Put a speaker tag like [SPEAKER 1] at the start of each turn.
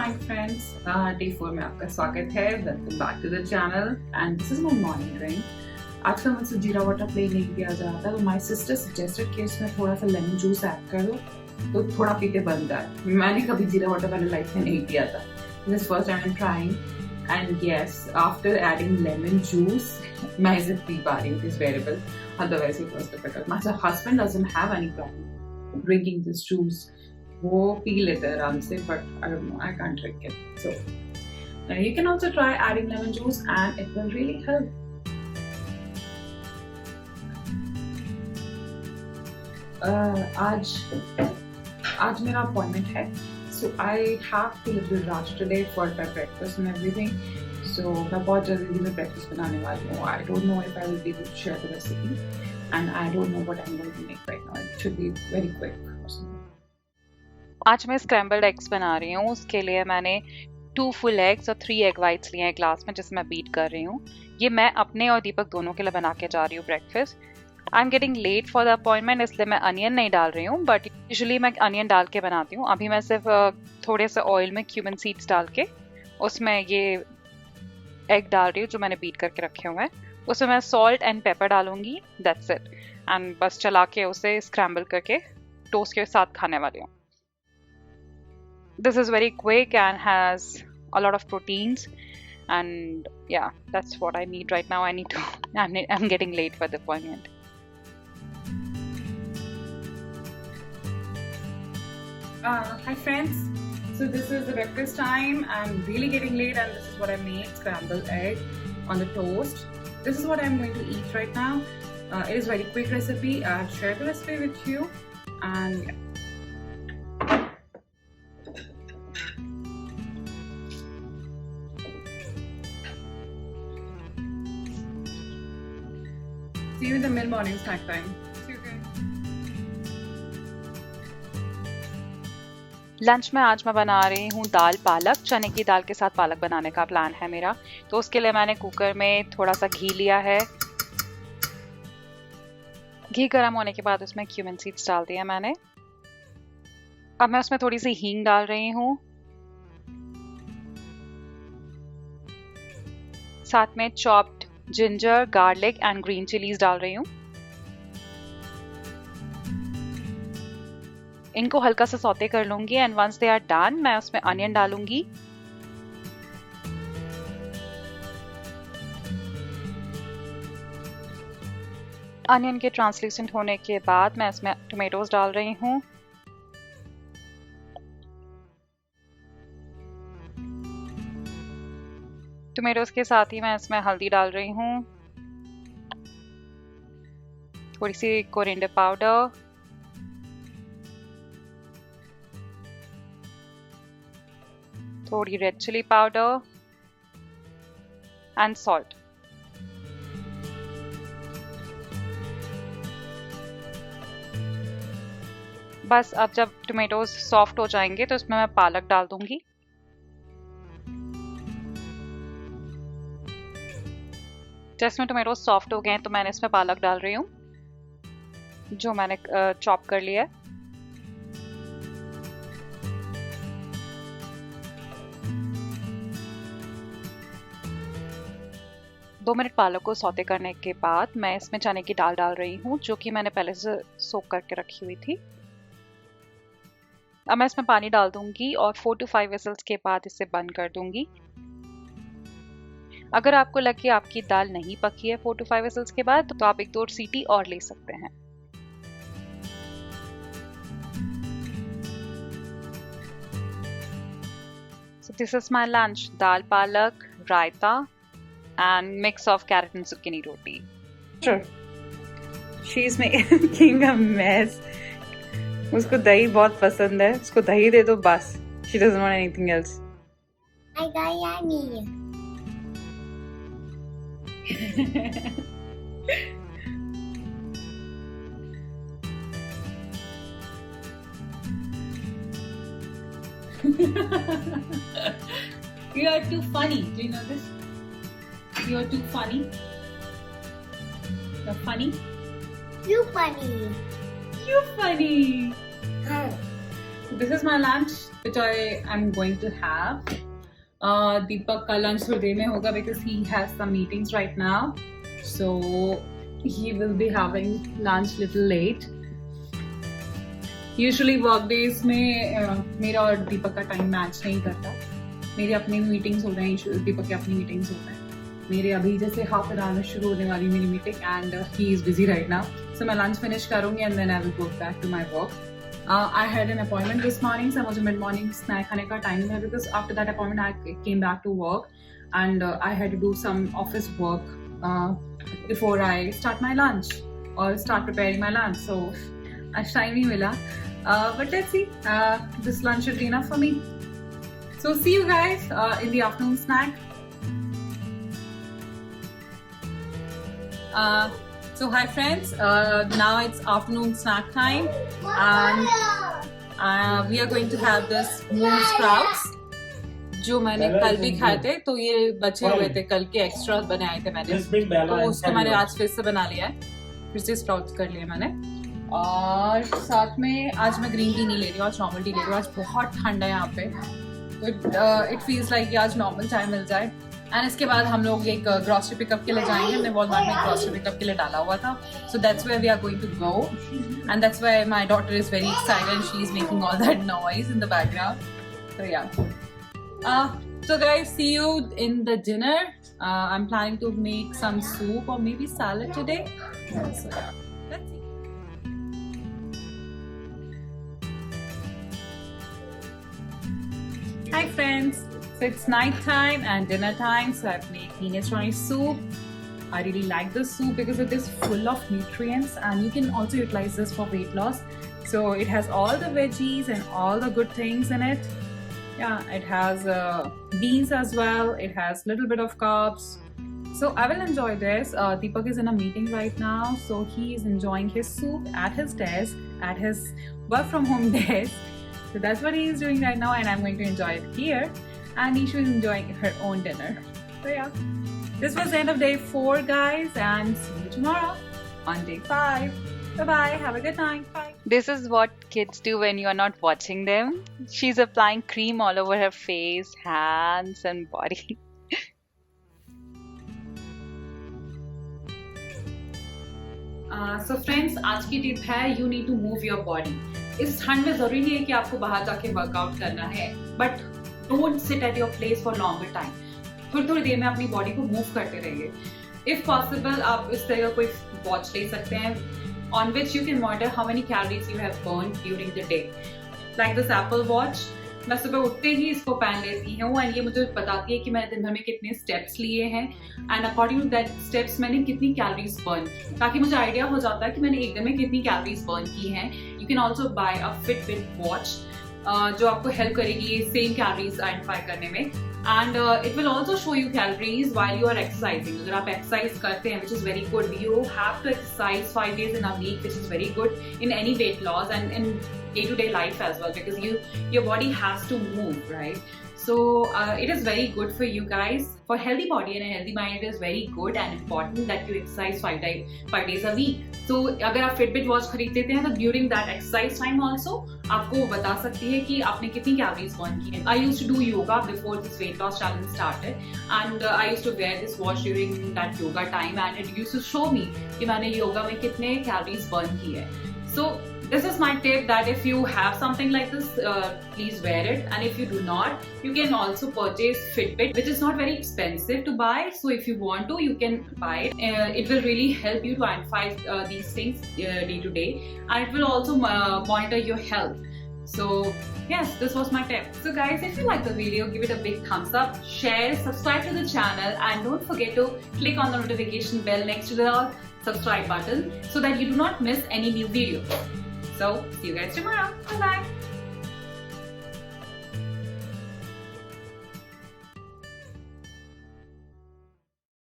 [SPEAKER 1] Hi friends, day 4 में आपका स्वागत है। Welcome back to the channel and this is my morning drink. आजकल मुझसे जीरा वाटर प्ले नहीं किया जाता, तो माय सिस्टर सजेस्टेड कि इसमें थोड़ा सा लेमन जूस ऐड कर दो तो थोड़ा पीते बन जाए। मैंने कभी जीरा वाटर मैंने लाइफ में नहीं किया था, this is first time I am trying and yes, after adding lemon juice मैं इसे पी पा रही हूँ, it is variable. Otherwise it was difficult. My husband doesn't have any problem drinking this juice, वो पी लेते हैं आराम से, but I don't know, I can't drink it. So you can also try adding lemon juice and it will really help. आज मेरा appointment है, so I have to leave Raj today for my breakfast and everything. So मैं बहुत जल्दी में breakfast बनाने वाली हूँ. I don't know if I will be able to share the recipe and I don't know what I'm going to make right now. It should be very quick or something.
[SPEAKER 2] आज मैं scrambled eggs बना रही हूँ। उसके लिए मैंने 2 full eggs और 3 egg whites लिए हैं ग्लास में, जिसमें मैं बीट कर रही हूँ। ये मैं अपने और दीपक दोनों के लिए बना के जा रही हूँ breakfast. I am getting late for the appointment, इसलिए मैं अनियन नहीं डाल रही हूँ, बट यूजुअली मैं अनियन डाल के बनाती हूँ। अभी मैं सिर्फ थोड़े से ऑयल में क्यूमन सीड्स डाल के उसमें ये एग डाल रही हूँ जो मैंने बीट करके रखे हुए हैं। उसमें मैं सॉल्ट एंड पेपर डालूंगी, दैट्स इट। एंड बस चला के उसे स्क्रैम्बल करके टोस्ट के साथ खाने वाली हूँ। This is very quick and has a lot of proteins, and yeah, that's what I need right now. I'm getting late for the appointment.
[SPEAKER 1] Hi friends, so this is the breakfast time. I'm really getting late and this is what I made: scrambled egg on the toast. This is what I'm going to eat right now. It is a very quick recipe. I've shared the recipe with you, and yeah. See you in the mid morning snack time. See you again.
[SPEAKER 2] Lunch में आज मैं बना रही हूँ दाल पालक। चने की दाल के साथ पालक बनाने का प्लान है मेरा। तो उसके लिए मैंने कुकर में थोड़ा सा घी लिया है। घी गर्म होने के बाद उसमें क्यूमन सीड्स डाल दिया मैंने। अब मैं उसमें थोड़ी सी हींग डाल रही हूँ, साथ में chopped ginger, garlic and green chillies डाल रही हूँ। इनको हल्का सा सौते कर लूंगी and once they are done मैं उसमें अनियन डालूंगी। अनियन के ट्रांसल्यूसेंट होने के बाद मैं इसमें टोमेटोज डाल रही हूँ। टोमेटोज के साथ ही मैं इसमें हल्दी डाल रही हूँ, थोड़ी सी कोरिएंडर पाउडर, थोड़ी red chilli powder and salt. बस अब जब टोमेटोज सॉफ्ट हो जाएंगे तो इसमें मैं पालक डाल दूंगी। जिसमें टोमेटोज सॉफ्ट हो गए हैं तो मैंने इसमें पालक डाल रही हूँ जो मैंने चॉप कर लिया है। दो मिनट पालक को सौते करने के बाद मैं इसमें चने की दाल डाल रही हूँ, जो कि मैंने पहले से सोक करके रखी हुई थी। अब मैं इसमें पानी डाल दूंगी और 4 to 5 विसल्स के बाद इसे बंद कर दूंगी। अगर आपको लगे आपकी दाल नहीं पकी है 4 to 5 विसल्स के बाद, तो आप 1-2 सीटी और ले सकते हैं। So this is my lunch: दाल पालक, रायता and mix of carrot and zucchini roti.
[SPEAKER 1] Sure. She's making a mess. उसको दही बहुत पसंद है, उसको दही दे दो बस। She doesn't want anything else.
[SPEAKER 3] I got yummy.
[SPEAKER 1] You are too funny. Do you know this? You are too funny. You're funny.
[SPEAKER 3] You funny.
[SPEAKER 1] You funny.
[SPEAKER 3] Huh.
[SPEAKER 1] So this is my lunch: which I am going to have. Deepak का lunch थोड़ी देर में होगा because he has some meetings right now, so he will be having lunch little late. Usually work days में मेरा और दीपक का time match नहीं करता. मेरे अपने मीटिंग्स हो रहे हैं, दीपक के अपनी मीटिंग्स हो रहे हैं. मेरे अभी जैसे हाफ एन आवर में शुरू होने वाली मेरी meeting and he is busy right now. So मैं लंच फिनिश करूँगी and then I will go back to my work. I had an appointment this morning, so मुझे mid morning snack खाने का टाइम है because after that appointment I came back to work and I had to do some office work before I start my lunch or start preparing my lunch. So आज time ही मिला, but let's see. This lunch should be enough for me. So see you guys in the afternoon snack. So hi friends, now it's afternoon snack time and we are going to have this moon sprouts जो मैंने कल भी खाए थे. तो ये बचे हुए थे, कल के एक्स्ट्रा बनाए थे मैंने, तो उसको मैंने आज फिर से बना लिया है, फिर से स्प्राउट्स कर लिए मैंने. और साथ में आज मैं ग्रीन टी नहीं ले रही हूँ, आज नॉर्मल टी ले रही हूँ. आज बहुत ठंडा है यहाँ पे, तो इट फील्स लाइक कि आज नॉर्मल चाय मिल जाए. एंड इसके बाद हम लोग एक ग्रॉसरी पिकअप के लिए जाएंगे. हमने वॉलमार्ट में ग्रॉसरी पिकअप के लिए डाला हुआ था, so that's where we are going to go and that's why my daughter is very excited and she is making all that noise in the background. So yeah, so guys, see you in the dinner. I'm planning to make some soup or maybe salad today. So yeah, let's see. Hi friends. So it's night time and dinner time, so I've made minestrone soup. I really like this soup because it is full of nutrients and you can also utilize this for weight loss. So it has all the veggies and all the good things in it. Yeah, it has beans as well. It has little bit of carbs. So I will enjoy this. Deepak is in a meeting right now, so he is enjoying his soup at his desk, at his work from home desk. So that's what he is doing right now and I'm going to enjoy it here. And Nishu is enjoying her own dinner. So yeah, this was the end of day 4 guys, and see you tomorrow on day 5. Bye bye, have a good night. Bye.
[SPEAKER 2] This is what kids do when you are not watching them. She's applying cream all over her face, hands and body.
[SPEAKER 1] So friends, आज की tip है you need to move your body. इस ठंड में जरूरी नहीं है कि आपको बाहर जाके वर्कआउट करना है, but don't sit at your place for longer time. थोड़ी देर में अपनी बॉडी को मूव करते रहिए. If possible, आप इस तरह का कोई वॉच ले सकते हैं on which you can monitor how many calories you have burned during the day. Like this Apple Watch, मैं सुबह उठते ही इसको पहन लेती हूँ एंड ये मुझे बताती है कि मैंने दिन भर में कितने स्टेप्स लिए हैं and according to that steps मैंने कितनी कैलोरीज बर्न की, ताकि मुझे आइडिया हो जाता है कि मैंने एक दिन में कितनी कैलोरीज बर्न की हैं. You can also buy a Fitbit watch जो आपको हेल्प करेगी ये सेम कैलोरीज आइडेंटिफाई करने में. And it will also show you calories while you are exercising. अगर आप एक्सरसाइज करते हैं, which is very good, you have to exercise 5 days in a week, which is very good in any weight loss and in day-to-day life as well, because your body has to move, right? So it is very good for you guys. For healthy body and a healthy mind, it is very good and important that you exercise 5 days a week. So अगर आप Fitbit watch खरीद लेते हैं तो during that exercise time also आपको बता सकती है कि आपने कितनी कैलोरीज बर्न की हैं. I used to do yoga before this weight loss challenge started and I used to wear this watch during that yoga time and it used to show me कि मैंने योगा में कितने कैलोरीज बर्न की है. So this is my tip that if you have something like this, please wear it, and if you do not, you can also purchase Fitbit, which is not very expensive to buy. So if you want to, you can buy it. It will really help you to identify these things day to day, and it will also monitor your health. So yes, this was my tip. So guys, if you like the video, give it a big thumbs up, share, subscribe to the channel, and don't forget to click on the notification bell next to the subscribe button so that you do not miss any new video. So see you guys tomorrow. Bye bye.